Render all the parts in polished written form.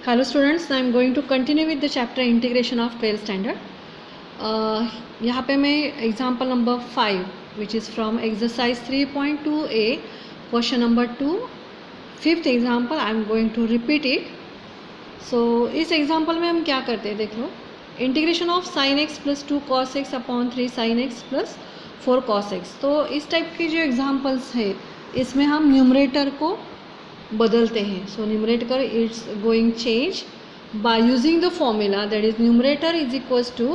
Hello students, I am going to continue with the chapter integration of 12th standard. यहाँ पे मैं example number 5 which is from exercise 3.2a question number 2 fifth example I am going to repeat it. So इस example में हम क्या करते हैं देख लो, integration of sine x plus 2 cos x upon 3 sin x plus 4 cos x. तो इस टाइप के जो एग्जाम्पल्स है इसमें हम न्यूमरेटर को बदलते हैं. So numerator it's going change by using the formula that is numerator is equals to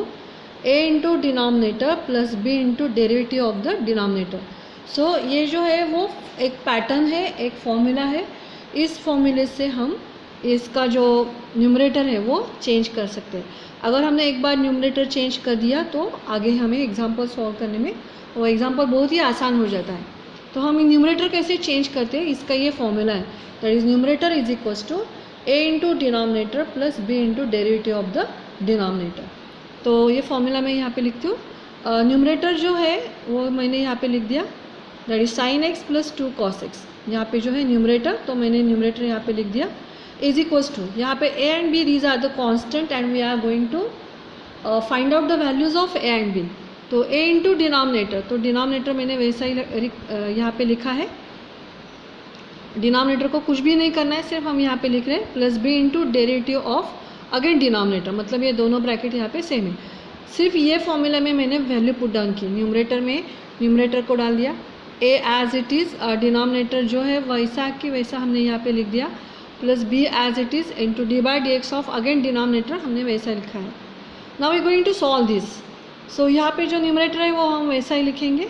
a into denominator plus b into derivative of the denominator. So ये जो है वो एक पैटर्न है, एक फॉर्मूला है. इस फॉर्मूले से हम इसका जो न्यूमरेटर है वो चेंज कर सकते हैं. अगर हमने एक बार न्यूमरेटर चेंज कर दिया तो आगे हमें एग्जाम्पल सॉल्व करने में वो एग्जाम्पल बहुत ही आसान हो जाता है. तो हम न्यूमरेटर कैसे चेंज करते हैं, इसका ये फॉर्मूला है. That is numerator is equals to a into denominator plus b into derivative of the denominator. तो ये फॉर्मूला मैं यहाँ पे लिखती हूँ. न्यूमरेटर जो है वो मैंने यहाँ पे लिख दिया, that is sine x plus 2 cos x. यहाँ पे जो है न्यूमरेटर, तो मैंने न्यूमरेटर यहाँ पे लिख दिया इज इक्वल्स टू, यहाँ पे a and b these are the constant and we are going to find out the values of a and b. तो a इंटू डिनोमिनेटर, तो डिनोमिनेटर मैंने वैसा ही यहाँ पे लिखा है. डिनोमिनेटर को कुछ भी नहीं करना है, सिर्फ हम यहाँ पे लिख रहे हैं plus b into derivative of again denominator, मतलब ये दोनों ब्रैकेट यहाँ पे सेम है. सिर्फ ये फॉर्मूला में मैंने वैल्यू पुट डाउन की. न्यूमरेटर में न्यूमरेटर को डाल दिया, a as it is, denominator जो है वैसा कि वैसा हमने यहाँ पे लिख दिया, plus b as it is into d by d x of again denominator हमने वैसा लिखा है. Now we going to solve this. So यहाँ पे जो न्यूमरेटर है वो हम वैसा ही लिखेंगे.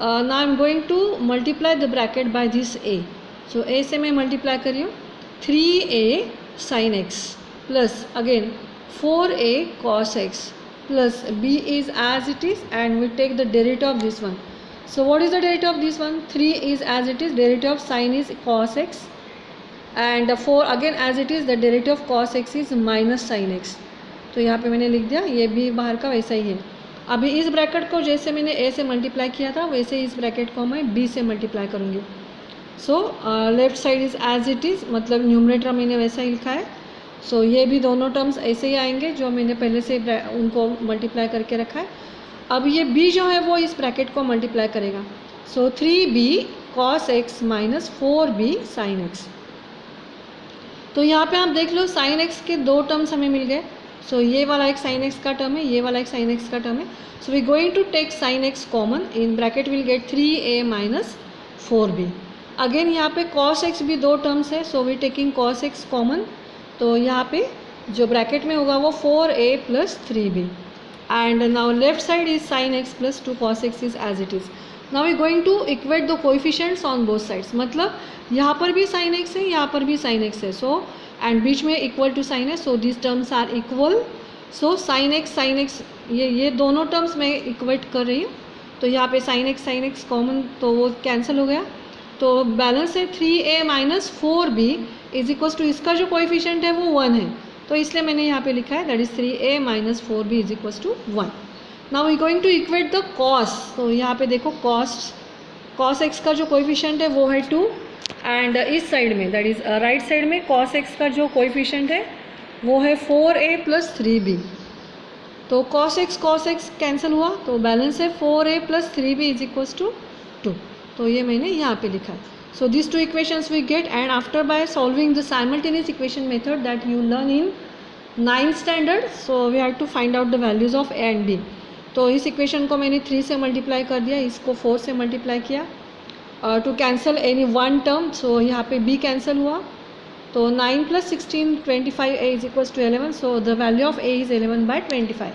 Now I am going to multiply the bracket by this a. So a से मैं मल्टीप्लाई कर रही हूँ 3a sin x plus again 4a cos x plus b is as it is and we take the derivative of this one. So what is the derivative of this one? 3 is as it is, derivative of sin is cos x and 4 again as it is, the derivative of cos x is minus sin x. तो यहाँ पे मैंने लिख दिया, ये भी बाहर का वैसा ही है. अभी इस ब्रैकेट को जैसे मैंने a से मल्टीप्लाई किया था वैसे इस ब्रैकेट को मैं b से मल्टीप्लाई करूँगी. So left side is as it is, मतलब न्यूमरेटर मैंने वैसा ही लिखा है. सो ये भी दोनों टर्म्स ऐसे ही आएंगे जो मैंने पहले से उनको मल्टीप्लाई करके रखा है. अब ये b जो है वो इस ब्रैकेट को मल्टीप्लाई करेगा. सो 3b cos x minus 4b sin x. तो यहाँ पे आप देख लो sin x के दो टर्म्स हमें मिल गए. सो ये वाला एक sin x का टर्म है, ये वाला एक sin x का टर्म है. So we going to take sin x common, in bracket will get 3a minus 4b. Again यहाँ पे cos x भी दो टर्म्स है, so we taking cos x common. तो यहाँ पे जो ब्रैकेट में होगा वो 4a plus 3b and now left side is sin x plus 2 cos x is as it is. Now we going to equate the coefficients on both sides, मतलब यहाँ पर भी sin x है, यहाँ पर भी sin x है. So and बीच में इक्वल टू साइन है, so this terms are equal. So sin x ये दोनों टर्म्स मैं इक्वेट कर रही हूँ. तो यहाँ पे sin x कॉमन, तो वो कैंसिल हो गया. तो बैलेंस है 3a minus 4b is equals to, इसका जो कोएफिशिएंट है वो 1 है, तो इसलिए मैंने यहाँ पे लिखा है that is 3a minus 4b is equals to 1. Now we going to equate the cos. तो यहाँ पे देखो cos x का जो कोएफिशिएंट है वो है 2 एंड इस साइड में दैट इज राइट साइड में cos x का जो कोएफिशिएंट है वो है 4a प्लस 3b. तो cos x कैंसिल हुआ, तो बैलेंस है 4a plus 3b is equals to 2. तो ये मैंने यहाँ पे लिखा है. So this two equations we get and after by solving the simultaneous equation method that you learn in 9th standard. So we have to find out the values of a and b. तो इस equation को मैंने 3 से multiply कर दिया, इसको 4 से multiply किया to cancel any one term. So यहाँ पे b कैंसिल हुआ, तो 9 plus 16 25a is equals to 11. So the value of a is 11 by 25.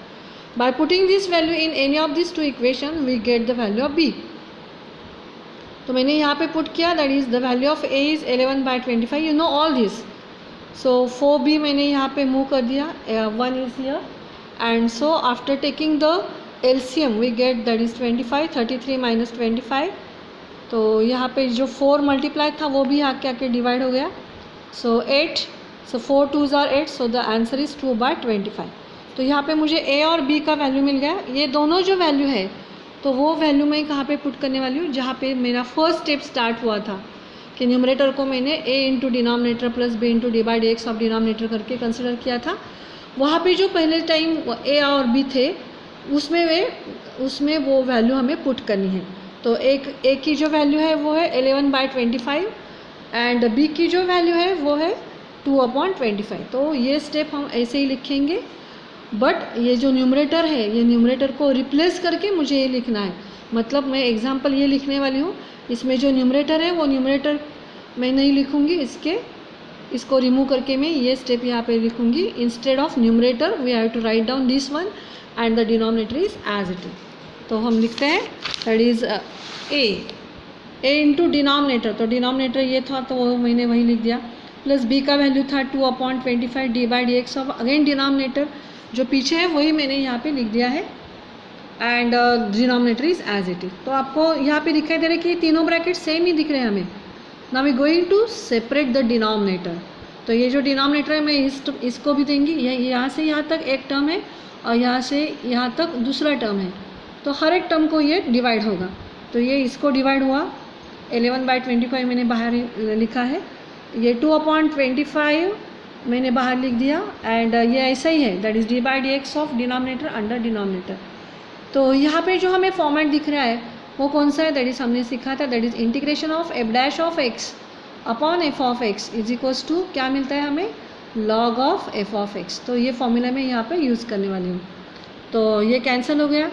By putting this value in any of this two equation we get the value of b. तो मैंने यहाँ पे put किया that is the value of a is 11 by 25. You know all this. So 4b मैंने यहाँ पे move कर दिया, 1 is here and so after taking the LCM we get that is 25. 33 minus 25. तो यहाँ पे जो 4 मल्टीप्लाई था वो भी आके आके डिवाइड हो गया. So 8. So 4 2s are 8. So the answer is 2 by 25. तो यहाँ पे मुझे a और b का वैल्यू मिल गया. ये दोनों जो वैल्यू है तो वो वैल्यू मैं कहाँ पे पुट करने वाली हूँ, जहाँ पे मेरा फर्स्ट स्टेप स्टार्ट हुआ था. कि न्यूमरेटर को मैंने a into denominator plus b into d by d x of denominator करके कंसिडर किया था। वहाँ पे जो पहले टाइम a और b थे उसमें वो वैल्यू हमें पुट करनी है। तो a की जो वैल्यू है वो है 11/25 एंड b की जो वैल्यू है वो है 2/25। तो ये स्टेप हम ऐसे ही लिखेंगे, बट ये जो न्यूमरेटर है ये न्यूमरेटर को रिप्लेस करके मुझे ये लिखना है। मतलब मैं एग्जांपल ये लिखने वाली हूँ, इसमें जो न्यूमरेटर है वो न्यूमरेटर मैं नहीं लिखूँगी, इसको रिमूव करके मैं ये स्टेप यहाँ पे लिखूँगी। Instead of numerator we have to write down this one and the denominator is as it is. तो हम लिखते हैं that is a into denominator, तो डिनोमिनेटर ये था तो वो मैंने वही लिख दिया, प्लस b का वैल्यू था 2/25 D by d x of again denominator जो पीछे है वही मैंने यहाँ पे लिख दिया है and denominator is as it is. तो आपको यहाँ पे दिखाई दे रहा है कि तीनों ब्रैकेट सेम ही दिख रहे हैं हमें। Now we going to separate the denominator. तो ये जो डिनोमिनेटर है मैं इसको भी देंगी, यहाँ से यहाँ तक एक टर्म है और यहाँ से यहाँ तक दूसरा टर्म है, तो हर एक टर्म को ये डिवाइड होगा। तो ये इसको डिवाइड हुआ, 11/25 मैंने बाहर लिखा है, ये 2/25 मैंने बाहर लिख दिया एंड ये ऐसा ही है, that is D by d x of denominator under denominator. तो यहाँ पे जो हमें फॉर्मेट दिख रहा है वो कौन सा है, दैट इज़ हमने सीखा था, that is integration of f dash of x upon f of x is equals to क्या मिलता है हमें, log of f of x. तो ये फॉर्मूला मैं यहाँ पे यूज़ करने वाली हूँ। तो ये कैंसिल हो गया।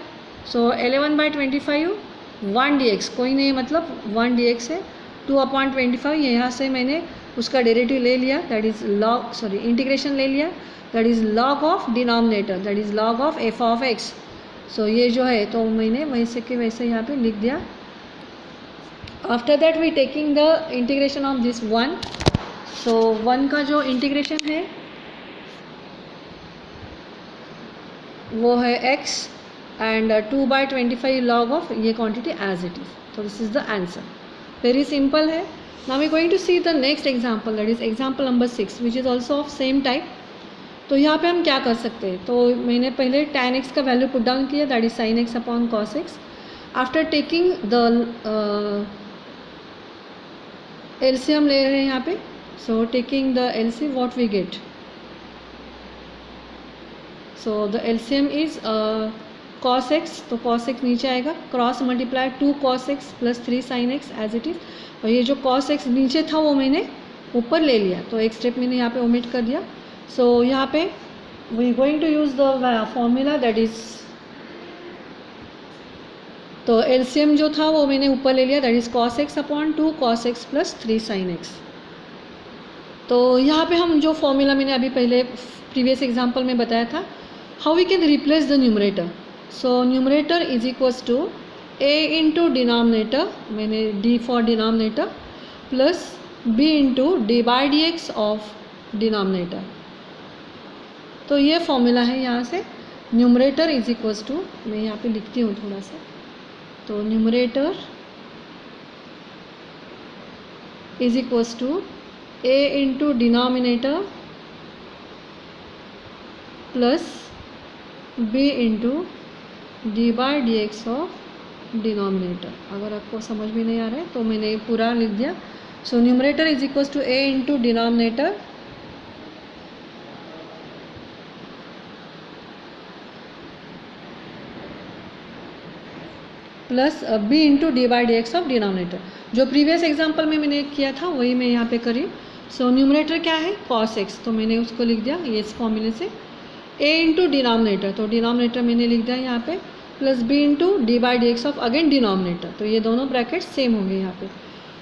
सो 11/25 1 dx कोई नहीं, मतलब 1 dx है, 2/25 यहाँ से मैंने उसका डेरिवेटिव ले लिया, दैट इज़ इंटीग्रेशन ले लिया, that is log of denominator, that is log of f of x. So ये जो है तो मैंने वैसे के वैसे यहाँ पे लिख दिया। After that we taking the integration of this 1। So 1 का जो इंटीग्रेशन है वो है x एंड 2/25 log ऑफ ये क्वांटिटी एज इट इज़। तो this is the answer, very simple है। Now we going to see the next example, that is example number 6 which is also of same type. तो यहाँ पे हम क्या कर सकते हैं, तो मैंने पहले tan x का वैल्यू पुट डाउन किया, that is sin x upon cos x। After taking the LCM ले रहे हैं यहाँ पे, so taking the LCM what we get, so the LCM is cos x, तो cos x नीचे आएगा, cross multiply 2 cos x plus 3 sin x as it is. और ये जो cos x नीचे था वो मैंने ऊपर ले लिया, तो एक स्टेप मैंने यहाँ पे ओमिट कर दिया। सो यहाँ पे we going to use the formula that is, तो LCM जो था वो मैंने ऊपर ले लिया, that is cos x upon 2 cos x plus 3 sin x। तो यहाँ पे हम जो फॉर्मूला मैंने अभी पहले प्रीवियस एग्जांपल में बताया था, how we can replace the numerator. So numerator is equals to a into denominator, मैंने d for denominator, plus b into d by d x of denominator. तो ये फॉर्मूला है यहाँ से, न्यूमरेटर इज इक्वल्स टू, मैं यहाँ पे लिखती हूँ थोड़ा सा, तो numerator is equals to a into denominator plus b into d by d x of denominator. अगर आपको समझ में नहीं आ रहा है तो मैंने पूरा लिख दिया। So numerator is equals to a into denominator plus b into d by d x of denominator. जो प्रीवियस एग्जांपल में मैंने किया था वही मैं यहाँ पे करी। सो न्यूमरेटर क्या है, cos x, तो मैंने उसको लिख दिया ये इस फॉर्मूले से, a इंटू डिनोमिनेटर, तो डिनोमिनेटर मैंने लिख दिया यहाँ पे, plus b into d by d x of again denominator, तो ये दोनों ब्रैकेट सेम होंगे यहाँ पे।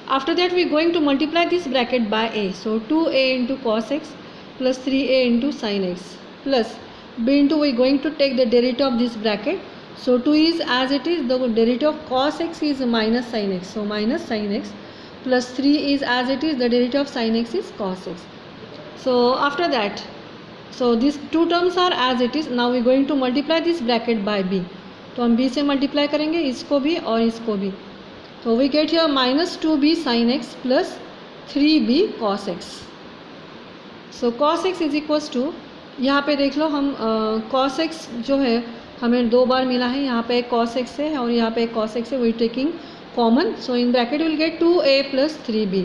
After that we going to multiply this bracket by a, so 2a into cos x plus 3a into sin x plus b into we going to take the derivative of this bracket. So 2 is as it is, the derivative of cos x is minus sin x, so minus sin x, plus 3 is as it is, the derivative of sin x is cos x. So after that, so these two terms are as it is. Now we going to multiply this bracket by b, तो हम b से multiply करेंगे इसको भी और इसको भी, तो we get here minus 2b sin x plus 3b cos x. So cos x is equals to, यहाँ पे देख लो हम cos x जो है हमें दो बार मिला है, यहाँ पे एक cos x है और यहाँ पे एक cos x है, we taking common, so in bracket will get 2a plus 3b।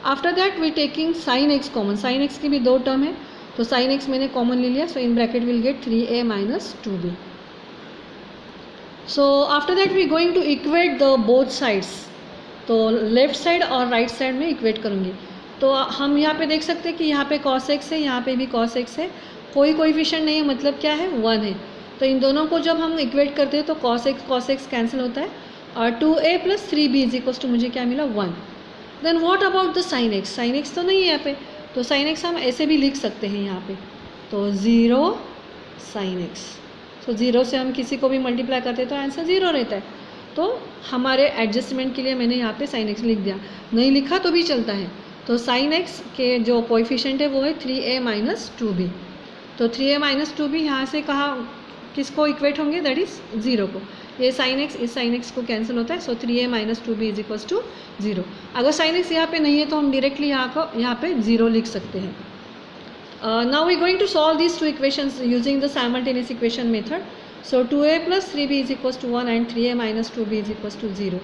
After that we taking sine x common, sine x की भी दो टर्म है तो साइन एक्स मैंने कॉमन ले लिया, so in bracket will get 3a minus 2b. So after that we going to equate the both sides, तो left side और राइट साइड में इक्वेट करूँगी. तो हम यहाँ पे देख सकते हैं कि यहाँ पे cos x है, यहाँ पे भी cos x है, कोई कोएफिशिएंट नहीं है, मतलब क्या है 1 है. तो इन दोनों को जब हम इक्वेट करते हैं तो cos x कैंसिल होता है और 2a plus 3b is equal to मुझे क्या मिला 1. Then what about the sine x, sine x तो नहीं है यहाँ पे, तो साइन एक्स हम ऐसे भी लिख सकते हैं यहाँ पे, तो 0 साइन एक्स. सो 0 से हम किसी को भी मल्टीप्लाई करते हैं तो आंसर 0 रहता है. तो हमारे एडजस्टमेंट के लिए मैंने यहाँ पे साइन एक्स लिख दिया, नहीं लिखा तो भी चलता है. तो साइन एक्स के जो कोएफिशिएंट है वो है 3a माइनस 2b. तो 3a माइनस 2b यहाँ से कहाँ किसको इक्वेट होंगे, दैट इज़ 0 को. ये साइन एक्स इस साइन एक्स को कैंसिल होता है, so 3a minus 2b is equals to 0. अगर साइन एक्स यहाँ पे नहीं है तो हम डायरेक्टली यहाँ पे 0 लिख सकते हैं. Now we going to solve these two equations using the simultaneous equation method. So 2a plus 3b is equals to 1 and 3a minus 2b is equals to 0.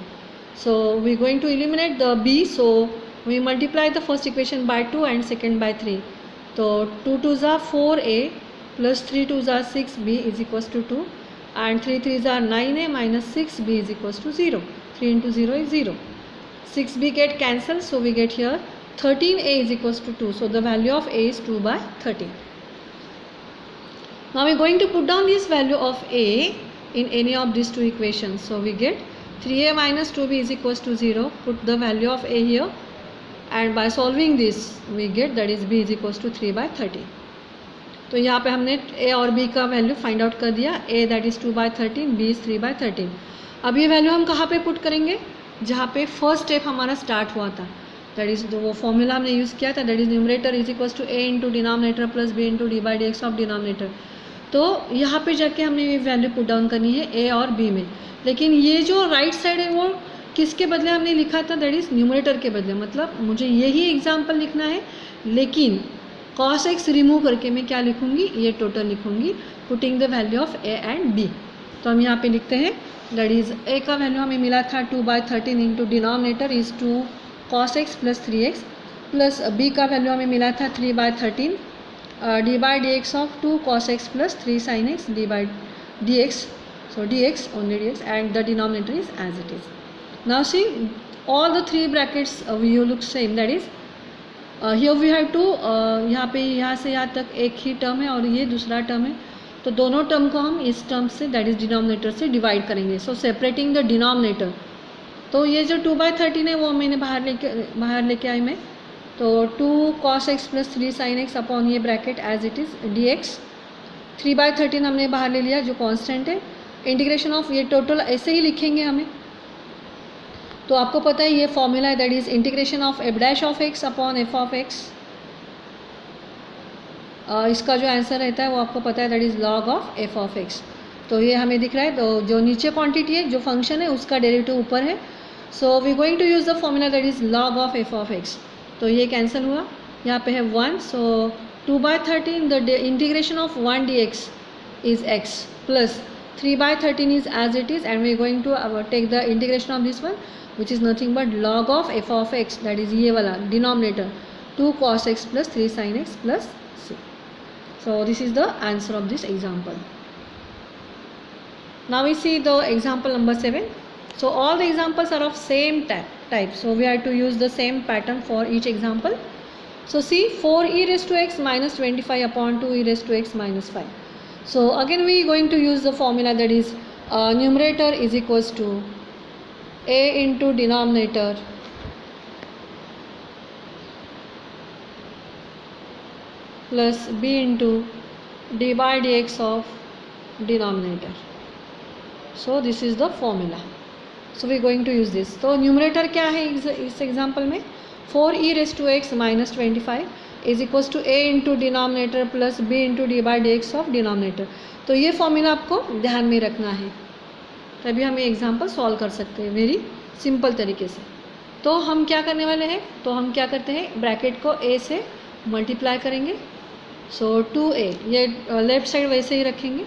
So we going to eliminate the b, so we multiply the first equation by 2 and second by 3. तो 2 2 ज़ा 4a plus 3 2 are 6b is equals to 2 and 3 3 are 9a minus 6b is equals to 0. 3 into 0 is 0. 6b get cancelled, so we get here 13a is equals to 2. So the value of a is 2 by 13. Now we are going to put down this value of a in any of these two equations. So we get 3a minus 2b is equals to 0. Put the value of a here and by solving this we get that is b is equals to 3 by 13. तो यहाँ पे हमने a और b का value find out कर दिया. a that is 2 by 13, b is 3 by 13. अब ये वैल्यू हम कहाँ पे पुट करेंगे, जहाँ पे फर्स्ट स्टेप हमारा स्टार्ट हुआ था, दैट इज़ वो फॉर्मूला हमने यूज़ किया था, that is numerator is equals to a into denominator plus b into d by d x of denominator. तो यहाँ पे जाके हमने ये वैल्यू पुट डाउन करनी है a और b में. लेकिन ये जो राइट साइड है वो किसके बदले हमने लिखा था, दैट इज़ न्यूमरेटर के बदले. मतलब मुझे यही एग्जाम्पल लिखना है, लेकिन cos x रिमूव करके मैं क्या लिखूंगी, ये टोटल लिखूंगी, putting the value of a and b. तो हम यहाँ पे लिखते हैं दैट इज़ a का वैल्यू हमें मिला था 2 by 13 into denominator is 2 cos x plus 3x, plus b का वैल्यू हमें मिला था 3 by 13 D by d x of 2 cos x plus 3 sin x D by d x, so D x only D x and the denominator is as it is. Now see all the three brackets you look same, that is here we have to, यहाँ पे यहाँ से यहाँ तक एक ही term है और ये दूसरा टर्म है, तो दोनों टर्म को हम इस term say that is denominator से डिवाइड करेंगे. सो सेपरेटिंग द डिनोमिनेटर, तो ये जो 2 बाई 13 है वो मैंने बाहर लेके आई मैं. तो 2 cos x plus 3 sin x upon ये bracket as it is d x. 3 by 13 हमने बाहर ले लिया जो कॉन्स्टेंट है. इंटीग्रेशन ऑफ ये टोटल ऐसे ही लिखेंगे हमें, तो आपको पता है ये फॉर्मूला है, that is integration of f dash of x upon f of x. इसका जो आंसर रहता है वो आपको पता है, that is log of f of x. तो ये हमें दिख रहा है, तो जो नीचे क्वांटिटी है जो फंक्शन है उसका डेरिवेटिव ऊपर है. So we going to use the formula that is log of f of x. तो ये कैंसिल हुआ, यहाँ पे है 1. So 2 by 13 the integration of 1 d x is x plus 3 by 13 is as it is and we going to take the integration of this one which is nothing but log of f of x, that is ये वाला denominator 2 cos x plus 3 sin x plus c. So this is the answer of this example. Now we see the example number 7. So all the examples are of same type. So we have to use the same pattern for each example. So see 4e raised to x minus 25 upon 2e raised to x minus 5. So again we are going to use the formula that is numerator is equals to a into denominator plus b into d by dx of denominator. So this is the formula. So we are going to use this. तो numerator क्या है इस example में, 4e raised to x minus 25 is equals to a into denominator plus b into d by dx of denominator. तो ये formula आपको ध्यान में रखना है, तभी हम ये एग्जाम्पल सॉल्व कर सकते हैं वेरी सिंपल तरीके से. तो हम क्या करने वाले हैं, तो हम क्या करते हैं, ब्रैकेट को a से मल्टीप्लाई करेंगे. सो 2a, ये लेफ्ट साइड वैसे ही रखेंगे,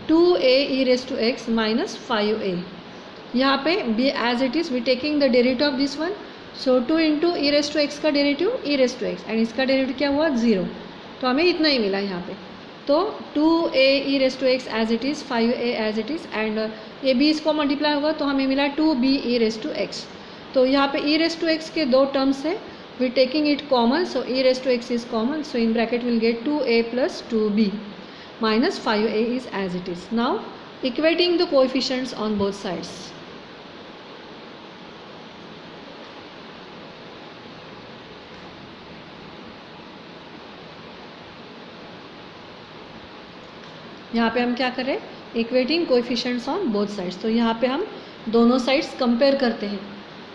2a e raise to x minus 5a. यहाँ पे b as it is we taking the derivative of this one, so 2 into e raise to x का derivative e raise to x, and इसका derivative क्या हुआ 0, तो हमें इतना ही मिला यहाँ पे। तो 2a e raise to x as it is, 5a as it is, and ये भी इसको मल्टीप्लाई होगा तो हमें मिला 2b E raise to x. तो यहाँ पे ई रेस टू एक्स के दो टर्म्स है, we taking it common, so e raise to x is common, so in bracket will get 2a plus 2b minus 5a is as it is. Now equating the coefficients on both sides. यहाँ पे हम क्या करें, equating coefficients on both sides. तो यहाँ पे हम दोनों साइड्स कंपेयर करते हैं।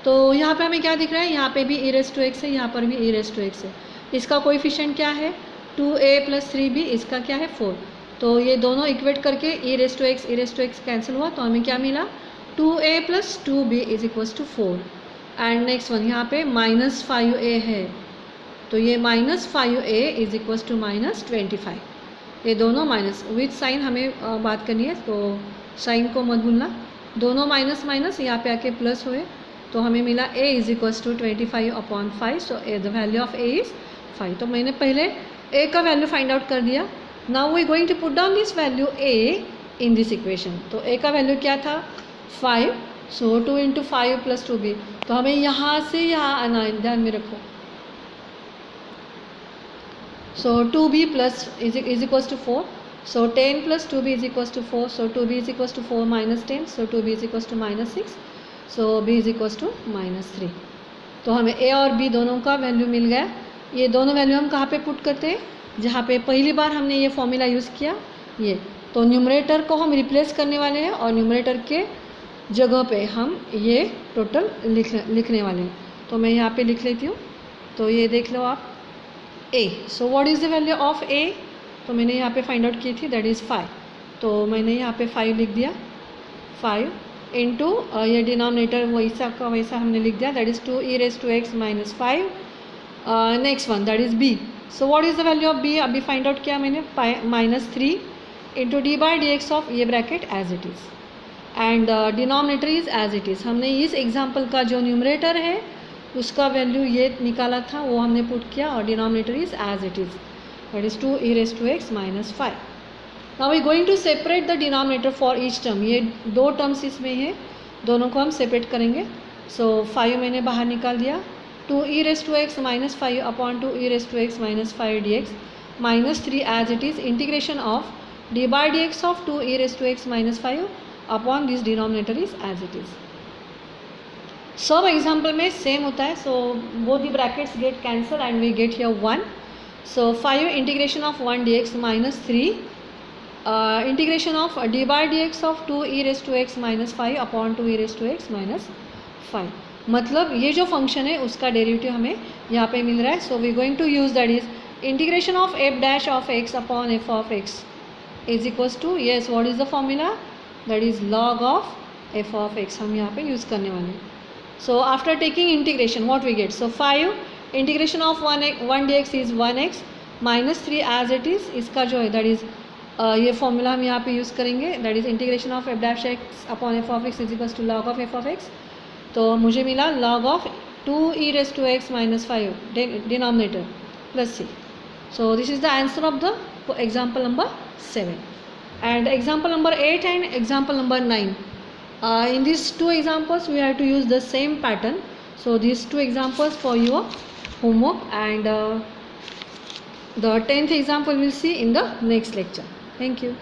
तो यहाँ पे हमें क्या दिख रहा है, यहाँ पे भी ई रेस टू एक्स है, यहाँ पर भी ई रेस टू एक्स है। इसका कोएफिशिएंट क्या है 2a प्लस 3b, इसका क्या है 4। तो ये दोनों इक्वेट करके e raise to x cancel हुआ, तो हमें क्या मिला 2a plus 2b is equals to 4। And next one यहाँ पे माइनस 5a है, तो ये minus 5a is equals to minus 25। ये दोनों माइनस विथ साइन हमें बात करनी है, तो साइन को मत भूलना। दोनों माइनस माइनस यहाँ पे आके प्लस हुए, तो हमें मिला a is equals to 25/5। So the value of a is 5। तो मैंने पहले a का वैल्यू फाइंड आउट कर दिया। Now we going to put down this value a in this equation. तो a का वैल्यू क्या था 5, सो 2 इंटू 5 प्लस 2b। तो हमें यहाँ से यहाँ आना है, ध्यान में रखो। So 2b plus is equals to 4. So 10 plus 2b is equals to 4. So 2b is equals to 4 minus 10. So 2b is equals to minus 6. So b is equals to minus 3. तो हमें a और b दोनों का value मिल गया। ये दोनों value हम कहाँ पे पुट करते हैं, जहाँ पे पहली बार हमने ये फॉर्मूला यूज़ किया ये, तो न्यूमरेटर को हम रिप्लेस करने वाले हैं और न्यूमरेटर के जगह पे हम ये टोटल लिखने वाले हैं। तो मैं यहाँ पे लिख लेती हूँ, तो ये देख लो आप a। So what is the value of a, तो मैंने यहाँ पे फाइंड आउट की थी, दैट इज़ 5। तो मैंने यहाँ पे 5 लिख दिया, 5 इंटू ये डिनोमिनेटर वैसा का वैसा हमने लिख दिया, that is 2 e raise to x minus 5। Next one that is b। So what is the value of b, अभी फाइंड आउट किया मैंने, -3 into d by d x of ये bracket as it is, and denominator is as it is. हमने इस example का जो numerator है उसका वैल्यू ये निकाला था, वो हमने पुट किया, और denominator is as it is, that is 2 e raise to x minus 5। Now we going to separate the denominator for each term. ये दो टर्म्स इसमें है, दोनों को हम सेपरेट करेंगे। सो 5 मैंने बाहर निकाल दिया, 2 e raise to x minus 5 upon 2 e raise to x minus 5 d x, minus 3 as it is, integration of d by d x of 2 e raise to x minus 5 upon this denominator is as it is. सब example में same होता है, so both the brackets get cancel and we get here 1। So 5 integration of 1 d x minus 3 integration of d by d x of 2 e raise to x minus 5 upon 2 e raise to x minus 5। मतलब ये जो function है उसका derivative हमें यहाँ पे मिल रहा है। So we going to use that is integration of f dash of x upon f of x is equals to, yes what is the formula, that is log of f of x हम यहाँ पे use करने वाले हैं। So after taking integration what we get, so 5 integration of 1 dx is 1x minus 3 as it is, इसका जो है that is ये फॉर्मूला हम यहाँ पे यूज़ करेंगे, that is integration of f dash x upon f of x is equals to log of f of x। तो मुझे मिला log of 2 e raised to x minus 5 denominator plus c। So this is the answer of the example number 7 and example number 8 and example number 9। In these two examples we have to use the same pattern, so these two examples for your homework, and the 10th example we'll see in the next lecture. Thank you.